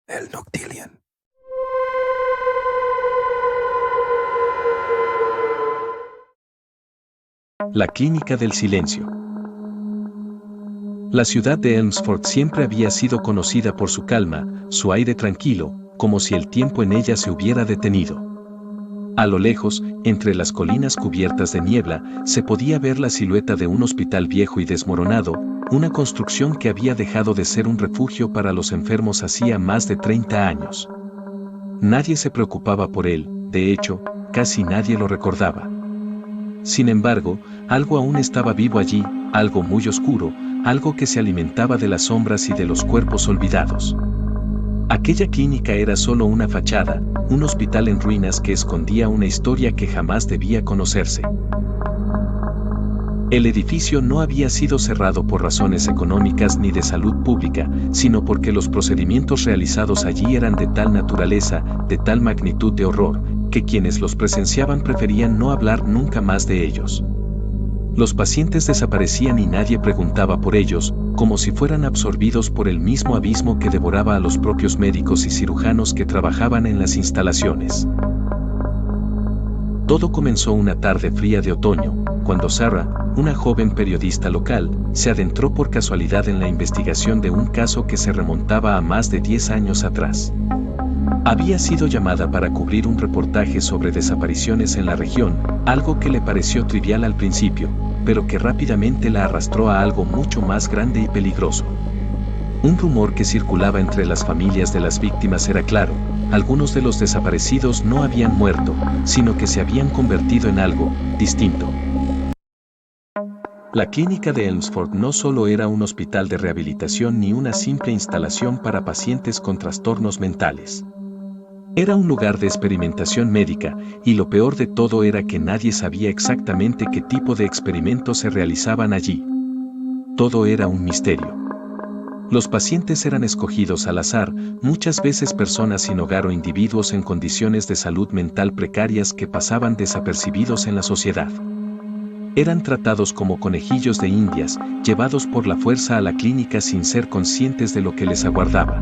El Noctillion. La Clínica del Silencio. La ciudad de Elmsford siempre había sido conocida por su calma, su aire tranquilo, como si el tiempo en ella se hubiera detenido. A lo lejos, entre las colinas cubiertas de niebla, se podía ver la silueta de un hospital viejo y desmoronado, una construcción que había dejado de ser un refugio para los enfermos hacía más de 30 años. Nadie se preocupaba por él, de hecho, casi nadie lo recordaba. Sin embargo, algo aún estaba vivo allí, algo muy oscuro, algo que se alimentaba de las sombras y de los cuerpos olvidados. Aquella clínica era solo una fachada, un hospital en ruinas que escondía una historia que jamás debía conocerse. El edificio no había sido cerrado por razones económicas ni de salud pública, sino porque los procedimientos realizados allí eran de tal naturaleza, de tal magnitud de horror, que quienes los presenciaban preferían no hablar nunca más de ellos. Los pacientes desaparecían y nadie preguntaba por ellos, como si fueran absorbidos por el mismo abismo que devoraba a los propios médicos y cirujanos que trabajaban en las instalaciones. Todo comenzó una tarde fría de otoño, cuando Sarah, una joven periodista local, se adentró por casualidad en la investigación de un caso que se remontaba a más de 10 años atrás. Había sido llamada para cubrir un reportaje sobre desapariciones en la región, algo que le pareció trivial al principio, pero que rápidamente la arrastró a algo mucho más grande y peligroso. Un rumor que circulaba entre las familias de las víctimas era claro: algunos de los desaparecidos no habían muerto, sino que se habían convertido en algo distinto. La clínica de Elmsford no solo era un hospital de rehabilitación ni una simple instalación para pacientes con trastornos mentales. Era un lugar de experimentación médica, y lo peor de todo era que nadie sabía exactamente qué tipo de experimentos se realizaban allí. Todo era un misterio. Los pacientes eran escogidos al azar, muchas veces personas sin hogar o individuos en condiciones de salud mental precarias que pasaban desapercibidos en la sociedad. Eran tratados como conejillos de indias, llevados por la fuerza a la clínica sin ser conscientes de lo que les aguardaba.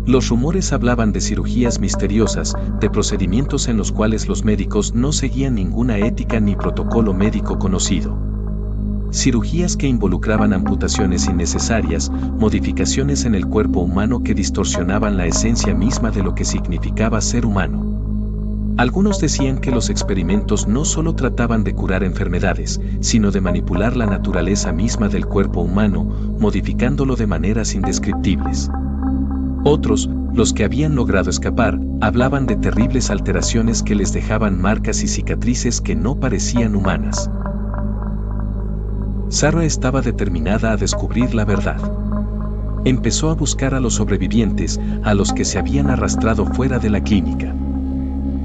Los rumores hablaban de cirugías misteriosas, de procedimientos en los cuales los médicos no seguían ninguna ética ni protocolo médico conocido. Cirugías que involucraban amputaciones innecesarias, modificaciones en el cuerpo humano que distorsionaban la esencia misma de lo que significaba ser humano. Algunos decían que los experimentos no solo trataban de curar enfermedades, sino de manipular la naturaleza misma del cuerpo humano, modificándolo de maneras indescriptibles. Otros, los que habían logrado escapar, hablaban de terribles alteraciones que les dejaban marcas y cicatrices que no parecían humanas. Sarah estaba determinada a descubrir la verdad. Empezó a buscar a los sobrevivientes, a los que se habían arrastrado fuera de la clínica.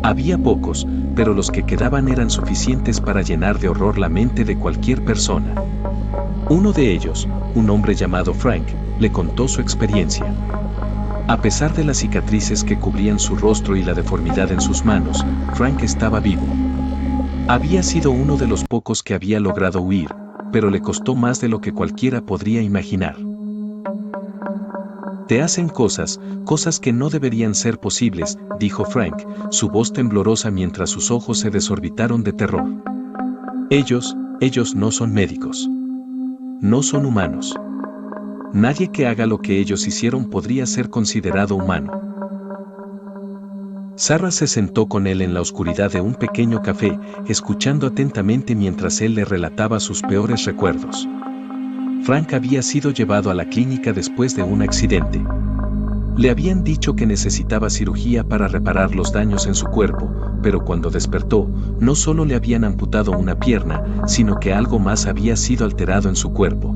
Había pocos, pero los que quedaban eran suficientes para llenar de horror la mente de cualquier persona. Uno de ellos, un hombre llamado Frank, le contó su experiencia. A pesar de las cicatrices que cubrían su rostro y la deformidad en sus manos, Frank estaba vivo. Había sido uno de los pocos que había logrado huir, pero le costó más de lo que cualquiera podría imaginar. Te hacen cosas que no deberían ser posibles, dijo Frank, su voz temblorosa mientras sus ojos se desorbitaron de terror. Ellos no son médicos. No son humanos. Nadie que haga lo que ellos hicieron podría ser considerado humano. Sarah se sentó con él en la oscuridad de un pequeño café, escuchando atentamente mientras él le relataba sus peores recuerdos. Frank había sido llevado a la clínica después de un accidente. Le habían dicho que necesitaba cirugía para reparar los daños en su cuerpo, pero cuando despertó, no solo le habían amputado una pierna, sino que algo más había sido alterado en su cuerpo.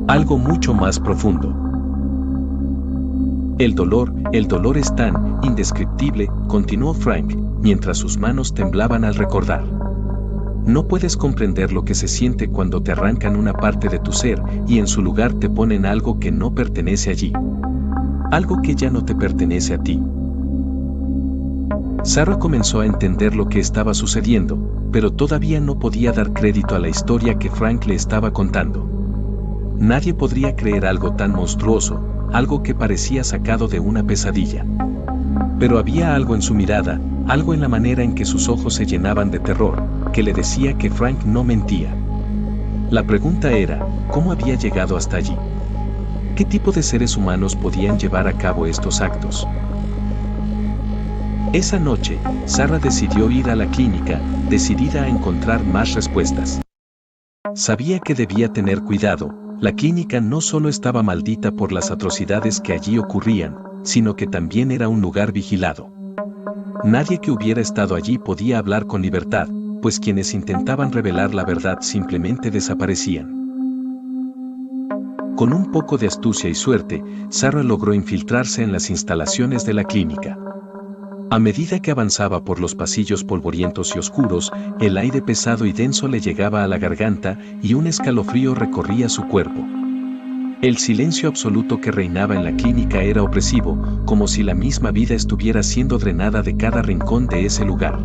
Algo mucho más profundo. El dolor es tan indescriptible, continuó Frank, mientras sus manos temblaban al recordar. No puedes comprender lo que se siente cuando te arrancan una parte de tu ser y en su lugar te ponen algo que no pertenece allí. Algo que ya no te pertenece a ti. Sarah comenzó a entender lo que estaba sucediendo, pero todavía no podía dar crédito a la historia que Frank le estaba contando. Nadie podría creer algo tan monstruoso, algo que parecía sacado de una pesadilla. Pero había algo en su mirada, algo en la manera en que sus ojos se llenaban de terror, que le decía que Frank no mentía. La pregunta era, ¿cómo había llegado hasta allí? ¿Qué tipo de seres humanos podían llevar a cabo estos actos? Esa noche, Sarah decidió ir a la clínica, decidida a encontrar más respuestas. Sabía que debía tener cuidado. La clínica no solo estaba maldita por las atrocidades que allí ocurrían, sino que también era un lugar vigilado. Nadie que hubiera estado allí podía hablar con libertad, pues quienes intentaban revelar la verdad simplemente desaparecían. Con un poco de astucia y suerte, Sarah logró infiltrarse en las instalaciones de la clínica. A medida que avanzaba por los pasillos polvorientos y oscuros, el aire pesado y denso le llegaba a la garganta y un escalofrío recorría su cuerpo. El silencio absoluto que reinaba en la clínica era opresivo, como si la misma vida estuviera siendo drenada de cada rincón de ese lugar.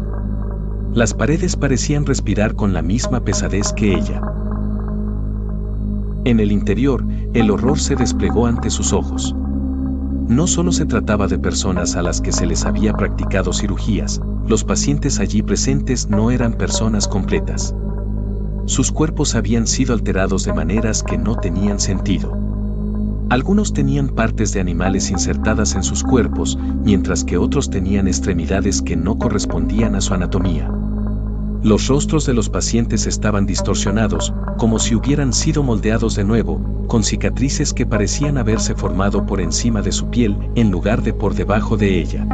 Las paredes parecían respirar con la misma pesadez que ella. En el interior, el horror se desplegó ante sus ojos. No solo se trataba de personas a las que se les había practicado cirugías, los pacientes allí presentes no eran personas completas. Sus cuerpos habían sido alterados de maneras que no tenían sentido. Algunos tenían partes de animales insertadas en sus cuerpos, mientras que otros tenían extremidades que no correspondían a su anatomía. Los rostros de los pacientes estaban distorsionados, como si hubieran sido moldeados de nuevo, con cicatrices que parecían haberse formado por encima de su piel en lugar de por debajo de ella.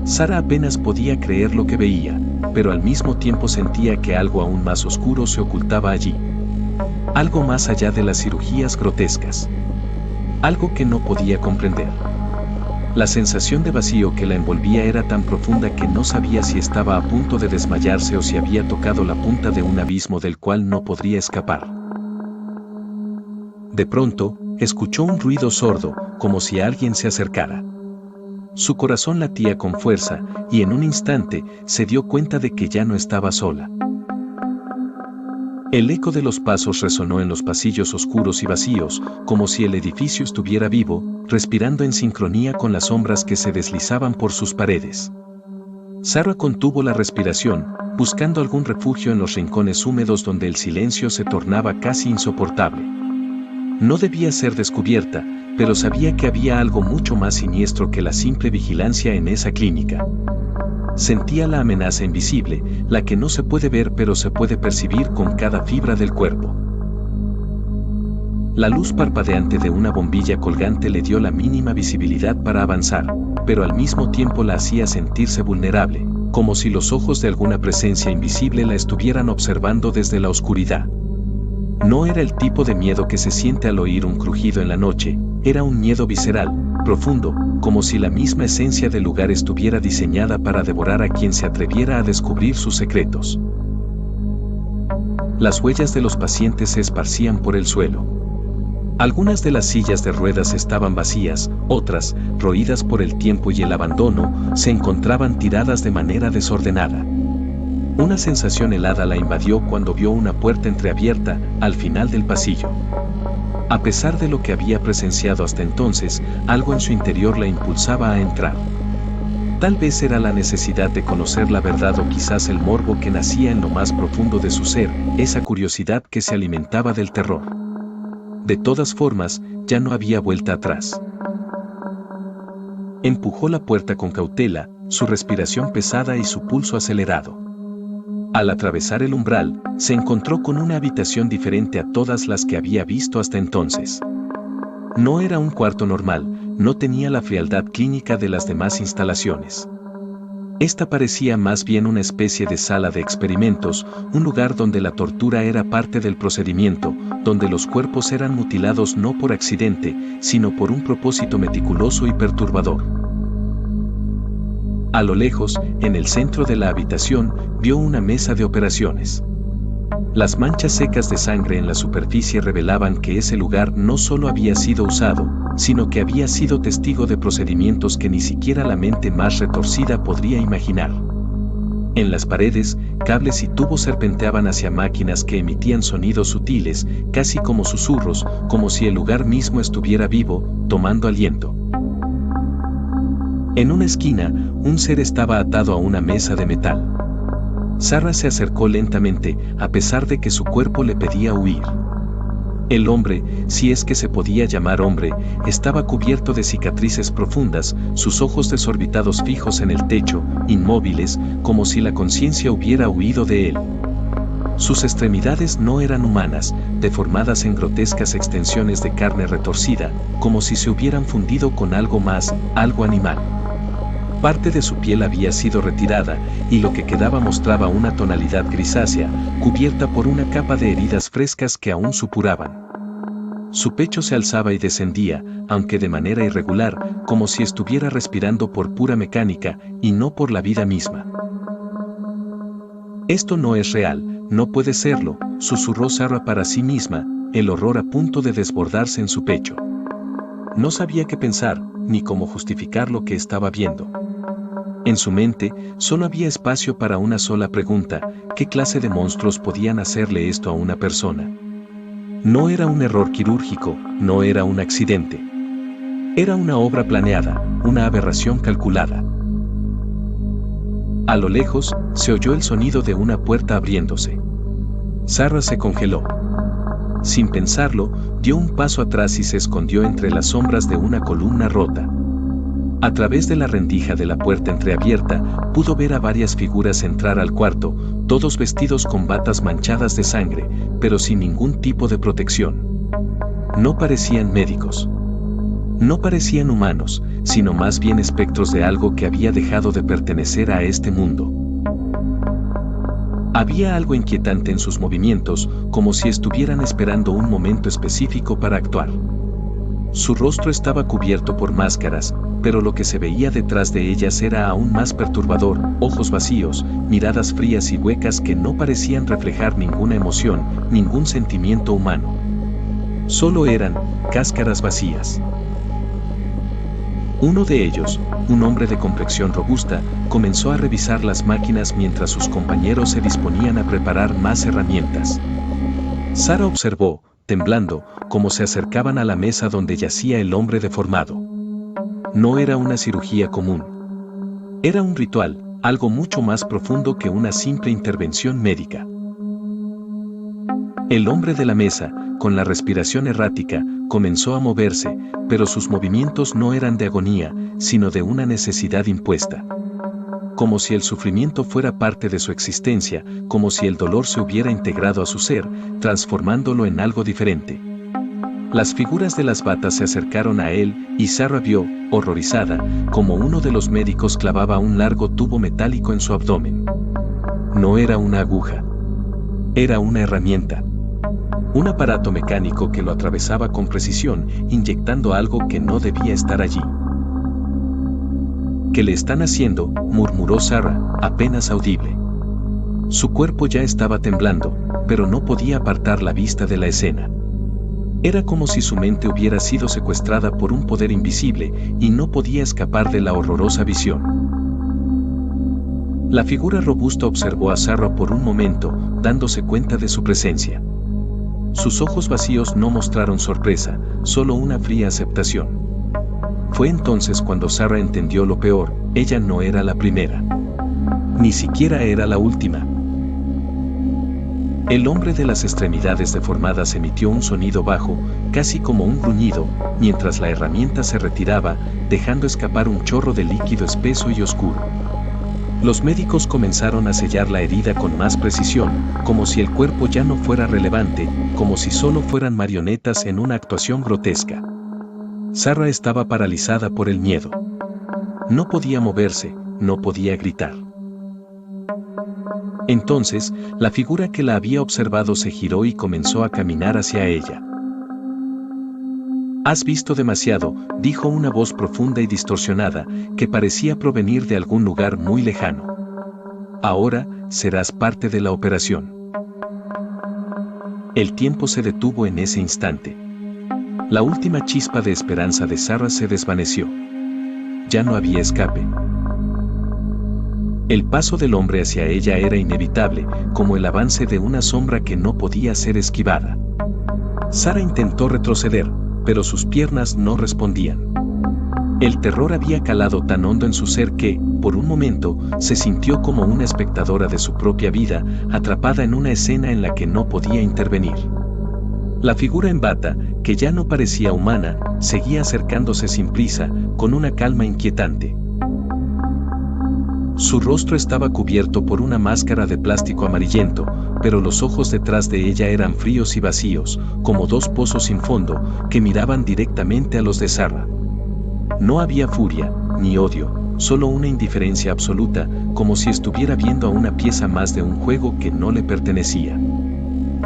Sarah apenas podía creer lo que veía, pero al mismo tiempo sentía que algo aún más oscuro se ocultaba allí. Algo más allá de las cirugías grotescas. Algo que no podía comprender. La sensación de vacío que la envolvía era tan profunda que no sabía si estaba a punto de desmayarse o si había tocado la punta de un abismo del cual no podría escapar. De pronto, escuchó un ruido sordo, como si alguien se acercara. Su corazón latía con fuerza, y en un instante, se dio cuenta de que ya no estaba sola. El eco de los pasos resonó en los pasillos oscuros y vacíos, como si el edificio estuviera vivo, respirando en sincronía con las sombras que se deslizaban por sus paredes. Sarah contuvo la respiración, buscando algún refugio en los rincones húmedos donde el silencio se tornaba casi insoportable. No debía ser descubierta, pero sabía que había algo mucho más siniestro que la simple vigilancia en esa clínica. Sentía la amenaza invisible, la que no se puede ver pero se puede percibir con cada fibra del cuerpo. La luz parpadeante de una bombilla colgante le dio la mínima visibilidad para avanzar, pero al mismo tiempo la hacía sentirse vulnerable, como si los ojos de alguna presencia invisible la estuvieran observando desde la oscuridad. No era el tipo de miedo que se siente al oír un crujido en la noche, era un miedo visceral, profundo, como si la misma esencia del lugar estuviera diseñada para devorar a quien se atreviera a descubrir sus secretos. Las huellas de los pacientes se esparcían por el suelo. Algunas de las sillas de ruedas estaban vacías, otras, roídas por el tiempo y el abandono, se encontraban tiradas de manera desordenada. Una sensación helada la invadió cuando vio una puerta entreabierta al final del pasillo. A pesar de lo que había presenciado hasta entonces, algo en su interior la impulsaba a entrar. Tal vez era la necesidad de conocer la verdad o quizás el morbo que nacía en lo más profundo de su ser, esa curiosidad que se alimentaba del terror. De todas formas, ya no había vuelta atrás. Empujó la puerta con cautela, su respiración pesada y su pulso acelerado. Al atravesar el umbral, se encontró con una habitación diferente a todas las que había visto hasta entonces. No era un cuarto normal, no tenía la frialdad clínica de las demás instalaciones. Esta parecía más bien una especie de sala de experimentos, un lugar donde la tortura era parte del procedimiento, donde los cuerpos eran mutilados no por accidente, sino por un propósito meticuloso y perturbador. A lo lejos, en el centro de la habitación, vio una mesa de operaciones. Las manchas secas de sangre en la superficie revelaban que ese lugar no solo había sido usado, sino que había sido testigo de procedimientos que ni siquiera la mente más retorcida podría imaginar. En las paredes, cables y tubos serpenteaban hacia máquinas que emitían sonidos sutiles, casi como susurros, como si el lugar mismo estuviera vivo, tomando aliento. En una esquina, un ser estaba atado a una mesa de metal. Sarah se acercó lentamente, a pesar de que su cuerpo le pedía huir. El hombre, si es que se podía llamar hombre, estaba cubierto de cicatrices profundas, sus ojos desorbitados fijos en el techo, inmóviles, como si la conciencia hubiera huido de él. Sus extremidades no eran humanas, deformadas en grotescas extensiones de carne retorcida, como si se hubieran fundido con algo más, algo animal. Parte de su piel había sido retirada, y lo que quedaba mostraba una tonalidad grisácea, cubierta por una capa de heridas frescas que aún supuraban. Su pecho se alzaba y descendía, aunque de manera irregular, como si estuviera respirando por pura mecánica, y no por la vida misma. «Esto no es real, no puede serlo», susurró Sarah para sí misma, el horror a punto de desbordarse en su pecho. No sabía qué pensar, ni cómo justificar lo que estaba viendo. En su mente, solo había espacio para una sola pregunta: ¿qué clase de monstruos podían hacerle esto a una persona? No era un error quirúrgico, no era un accidente. Era una obra planeada, una aberración calculada. A lo lejos, se oyó el sonido de una puerta abriéndose. Sarah se congeló. Sin pensarlo, dio un paso atrás y se escondió entre las sombras de una columna rota. A través de la rendija de la puerta entreabierta, pudo ver a varias figuras entrar al cuarto, todos vestidos con batas manchadas de sangre, pero sin ningún tipo de protección. No parecían médicos. No parecían humanos, sino más bien espectros de algo que había dejado de pertenecer a este mundo. Había algo inquietante en sus movimientos, como si estuvieran esperando un momento específico para actuar. Su rostro estaba cubierto por máscaras, pero lo que se veía detrás de ellas era aún más perturbador: ojos vacíos, miradas frías y huecas que no parecían reflejar ninguna emoción, ningún sentimiento humano. Solo eran cáscaras vacías. Uno de ellos, un hombre de complexión robusta, comenzó a revisar las máquinas mientras sus compañeros se disponían a preparar más herramientas. Sarah observó, temblando, cómo se acercaban a la mesa donde yacía el hombre deformado. No era una cirugía común. Era un ritual, algo mucho más profundo que una simple intervención médica. El hombre de la mesa, con la respiración errática, comenzó a moverse, pero sus movimientos no eran de agonía, sino de una necesidad impuesta. Como si el sufrimiento fuera parte de su existencia, como si el dolor se hubiera integrado a su ser, transformándolo en algo diferente. Las figuras de las batas se acercaron a él, y Sarah vio, horrorizada, como uno de los médicos clavaba un largo tubo metálico en su abdomen. No era una aguja. Era una herramienta. Un aparato mecánico que lo atravesaba con precisión, inyectando algo que no debía estar allí. «¿Qué le están haciendo?», murmuró Sarah, apenas audible. Su cuerpo ya estaba temblando, pero no podía apartar la vista de la escena. Era como si su mente hubiera sido secuestrada por un poder invisible y no podía escapar de la horrorosa visión. La figura robusta observó a Sarah por un momento, dándose cuenta de su presencia. Sus ojos vacíos no mostraron sorpresa, solo una fría aceptación. Fue entonces cuando Sarah entendió lo peor: ella no era la primera. Ni siquiera era la última. El hombre de las extremidades deformadas emitió un sonido bajo, casi como un gruñido, mientras la herramienta se retiraba, dejando escapar un chorro de líquido espeso y oscuro. Los médicos comenzaron a sellar la herida con más precisión, como si el cuerpo ya no fuera relevante, como si solo fueran marionetas en una actuación grotesca. Sarah estaba paralizada por el miedo. No podía moverse, no podía gritar. Entonces, la figura que la había observado se giró y comenzó a caminar hacia ella. «Has visto demasiado», dijo una voz profunda y distorsionada, que parecía provenir de algún lugar muy lejano. «Ahora, serás parte de la operación». El tiempo se detuvo en ese instante. La última chispa de esperanza de Sarah se desvaneció. Ya no había escape. El paso del hombre hacia ella era inevitable, como el avance de una sombra que no podía ser esquivada. Sara intentó retroceder, pero sus piernas no respondían. El terror había calado tan hondo en su ser que, por un momento, se sintió como una espectadora de su propia vida, atrapada en una escena en la que no podía intervenir. La figura en bata, que ya no parecía humana, seguía acercándose sin prisa, con una calma inquietante. Su rostro estaba cubierto por una máscara de plástico amarillento, pero los ojos detrás de ella eran fríos y vacíos, como dos pozos sin fondo, que miraban directamente a los de Sara. No había furia, ni odio, solo una indiferencia absoluta, como si estuviera viendo a una pieza más de un juego que no le pertenecía.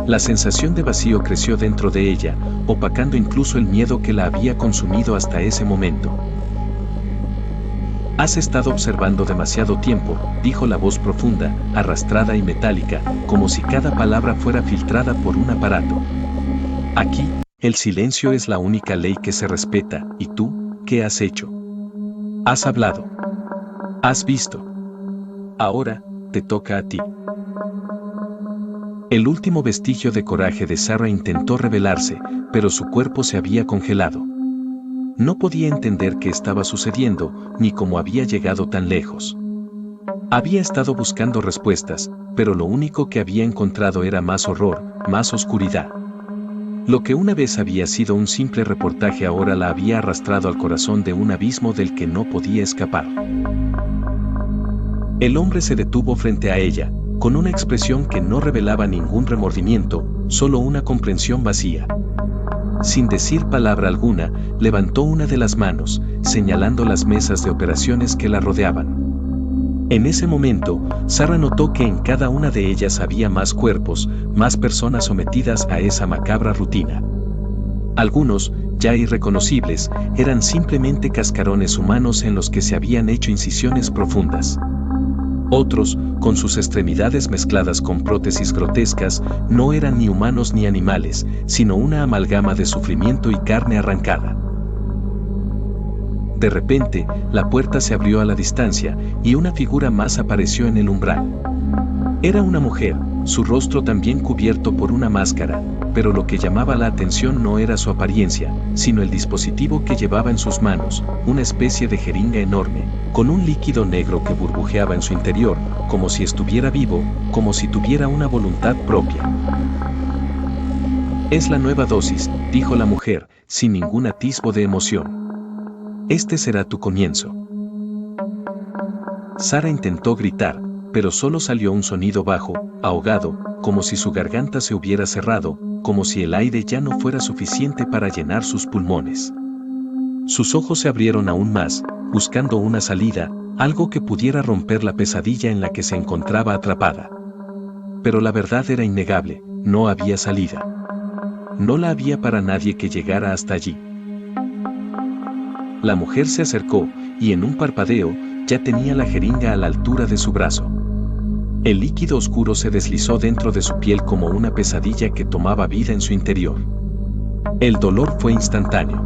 La sensación de vacío creció dentro de ella, opacando incluso el miedo que la había consumido hasta ese momento. «Has estado observando demasiado tiempo», dijo la voz profunda, arrastrada y metálica, como si cada palabra fuera filtrada por un aparato. «Aquí, el silencio es la única ley que se respeta, ¿y tú? ¿Qué has hecho? Has hablado. Has visto. Ahora, te toca a ti». El último vestigio de coraje de Sara intentó rebelarse, pero su cuerpo se había congelado. No podía entender qué estaba sucediendo, ni cómo había llegado tan lejos. Había estado buscando respuestas, pero lo único que había encontrado era más horror, más oscuridad. Lo que una vez había sido un simple reportaje ahora la había arrastrado al corazón de un abismo del que no podía escapar. El hombre se detuvo frente a ella, con una expresión que no revelaba ningún remordimiento, solo una comprensión vacía. Sin decir palabra alguna, levantó una de las manos, señalando las mesas de operaciones que la rodeaban. En ese momento, Sara notó que en cada una de ellas había más cuerpos, más personas sometidas a esa macabra rutina. Algunos, ya irreconocibles, eran simplemente cascarones humanos en los que se habían hecho incisiones profundas. Otros, con sus extremidades mezcladas con prótesis grotescas, no eran ni humanos ni animales, sino una amalgama de sufrimiento y carne arrancada. De repente, la puerta se abrió a la distancia, y una figura más apareció en el umbral. Era una mujer, su rostro también cubierto por una máscara, pero lo que llamaba la atención no era su apariencia, sino el dispositivo que llevaba en sus manos, una especie de jeringa enorme, con un líquido negro que burbujeaba en su interior, como si estuviera vivo, como si tuviera una voluntad propia. «Es la nueva dosis», dijo la mujer, sin ningún atisbo de emoción. «Este será tu comienzo». Sara intentó gritar, pero solo salió un sonido bajo, ahogado, como si su garganta se hubiera cerrado, como si el aire ya no fuera suficiente para llenar sus pulmones. Sus ojos se abrieron aún más, buscando una salida, algo que pudiera romper la pesadilla en la que se encontraba atrapada. Pero la verdad era innegable, no había salida. No la había para nadie que llegara hasta allí. La mujer se acercó, y en un parpadeo, ya tenía la jeringa a la altura de su brazo. El líquido oscuro se deslizó dentro de su piel como una pesadilla que tomaba vida en su interior. El dolor fue instantáneo.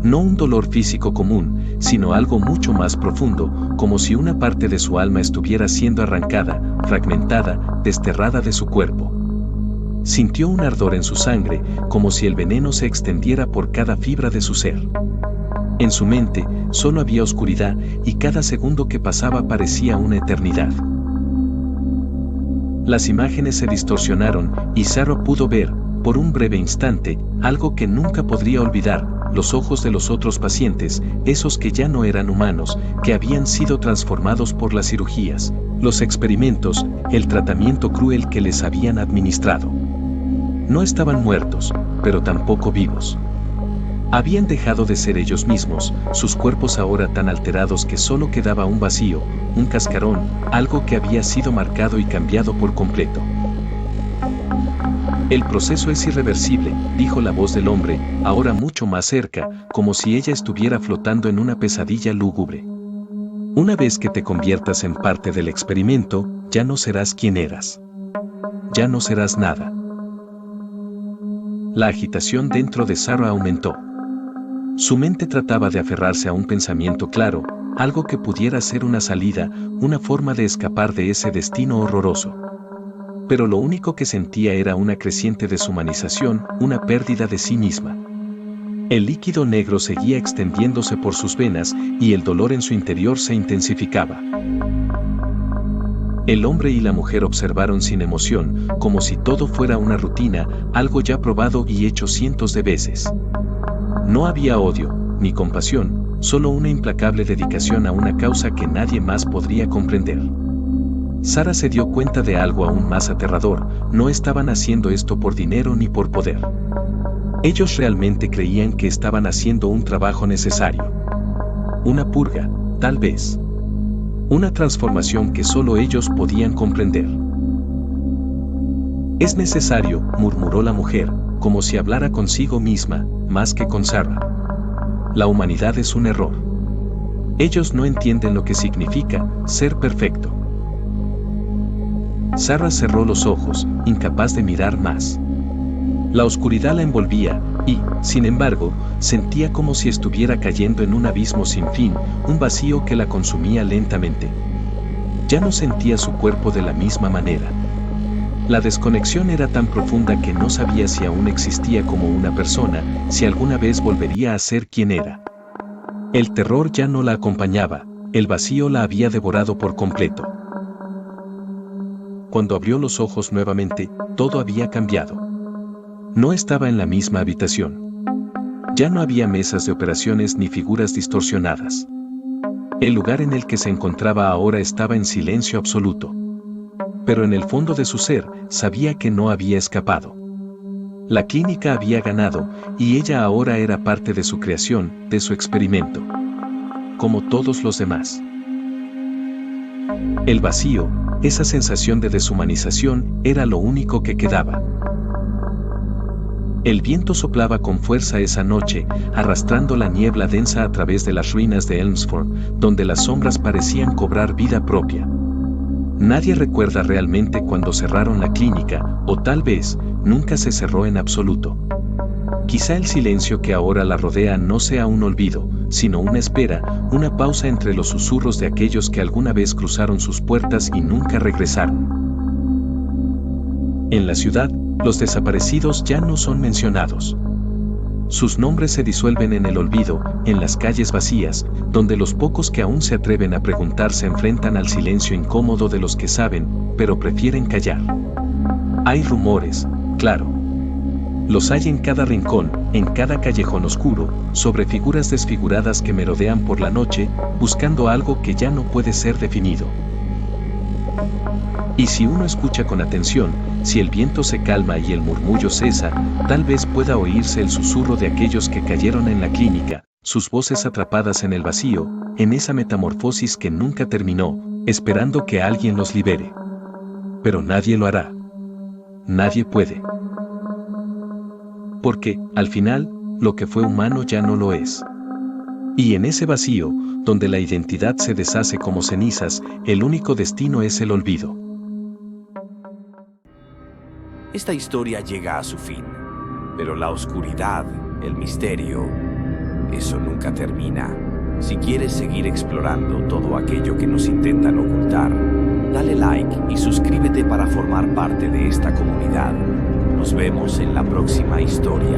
No un dolor físico común, sino algo mucho más profundo, como si una parte de su alma estuviera siendo arrancada, fragmentada, desterrada de su cuerpo. Sintió un ardor en su sangre, como si el veneno se extendiera por cada fibra de su ser. En su mente, solo había oscuridad, y cada segundo que pasaba parecía una eternidad. Las imágenes se distorsionaron, y Sara pudo ver, por un breve instante, algo que nunca podría olvidar: los ojos de los otros pacientes, esos que ya no eran humanos, que habían sido transformados por las cirugías, los experimentos, el tratamiento cruel que les habían administrado. No estaban muertos, pero tampoco vivos. Habían dejado de ser ellos mismos, sus cuerpos ahora tan alterados que solo quedaba un vacío, un cascarón, algo que había sido marcado y cambiado por completo. «El proceso es irreversible», dijo la voz del hombre, ahora mucho más cerca, como si ella estuviera flotando en una pesadilla lúgubre. «Una vez que te conviertas en parte del experimento, ya no serás quien eras. Ya no serás nada». La agitación dentro de Sara aumentó. Su mente trataba de aferrarse a un pensamiento claro, algo que pudiera ser una salida, una forma de escapar de ese destino horroroso. Pero lo único que sentía era una creciente deshumanización, una pérdida de sí misma. El líquido negro seguía extendiéndose por sus venas y el dolor en su interior se intensificaba. El hombre y la mujer observaron sin emoción, como si todo fuera una rutina, algo ya probado y hecho cientos de veces. No había odio, ni compasión, solo una implacable dedicación a una causa que nadie más podría comprender. Sara se dio cuenta de algo aún más aterrador: no estaban haciendo esto por dinero ni por poder. Ellos realmente creían que estaban haciendo un trabajo necesario. Una purga, tal vez. Una transformación que solo ellos podían comprender. Es necesario, murmuró la mujer, como si hablara consigo misma, más que con Sara. La humanidad es un error. Ellos no entienden lo que significa ser perfecto. Sara cerró los ojos, incapaz de mirar más. La oscuridad la envolvía, y, sin embargo, sentía como si estuviera cayendo en un abismo sin fin, un vacío que la consumía lentamente. Ya no sentía su cuerpo de la misma manera. La desconexión era tan profunda que no sabía si aún existía como una persona, si alguna vez volvería a ser quien era. El terror ya no la acompañaba, el vacío la había devorado por completo. Cuando abrió los ojos nuevamente, todo había cambiado. No estaba en la misma habitación. Ya no había mesas de operaciones ni figuras distorsionadas. El lugar en el que se encontraba ahora estaba en silencio absoluto. Pero en el fondo de su ser, sabía que no había escapado. La clínica había ganado, y ella ahora era parte de su creación, de su experimento. Como todos los demás. El vacío, esa sensación de deshumanización, era lo único que quedaba. El viento soplaba con fuerza esa noche, arrastrando la niebla densa a través de las ruinas de Elmsford, donde las sombras parecían cobrar vida propia. Nadie recuerda realmente cuándo cerraron la clínica, o tal vez, nunca se cerró en absoluto. Quizá el silencio que ahora la rodea no sea un olvido, sino una espera, una pausa entre los susurros de aquellos que alguna vez cruzaron sus puertas y nunca regresaron. En la ciudad, los desaparecidos ya no son mencionados. Sus nombres se disuelven en el olvido, en las calles vacías, donde los pocos que aún se atreven a preguntar se enfrentan al silencio incómodo de los que saben, pero prefieren callar. Hay rumores, claro. Los hay en cada rincón, en cada callejón oscuro, sobre figuras desfiguradas que merodean por la noche, buscando algo que ya no puede ser definido. Y si uno escucha con atención, si el viento se calma y el murmullo cesa, tal vez pueda oírse el susurro de aquellos que cayeron en la clínica, sus voces atrapadas en el vacío, en esa metamorfosis que nunca terminó, esperando que alguien los libere. Pero nadie lo hará. Nadie puede. Porque, al final, lo que fue humano ya no lo es. Y en ese vacío, donde la identidad se deshace como cenizas, el único destino es el olvido. Esta historia llega a su fin, pero la oscuridad, el misterio, eso nunca termina. Si quieres seguir explorando todo aquello que nos intentan ocultar, dale like y suscríbete para formar parte de esta comunidad. Nos vemos en la próxima historia.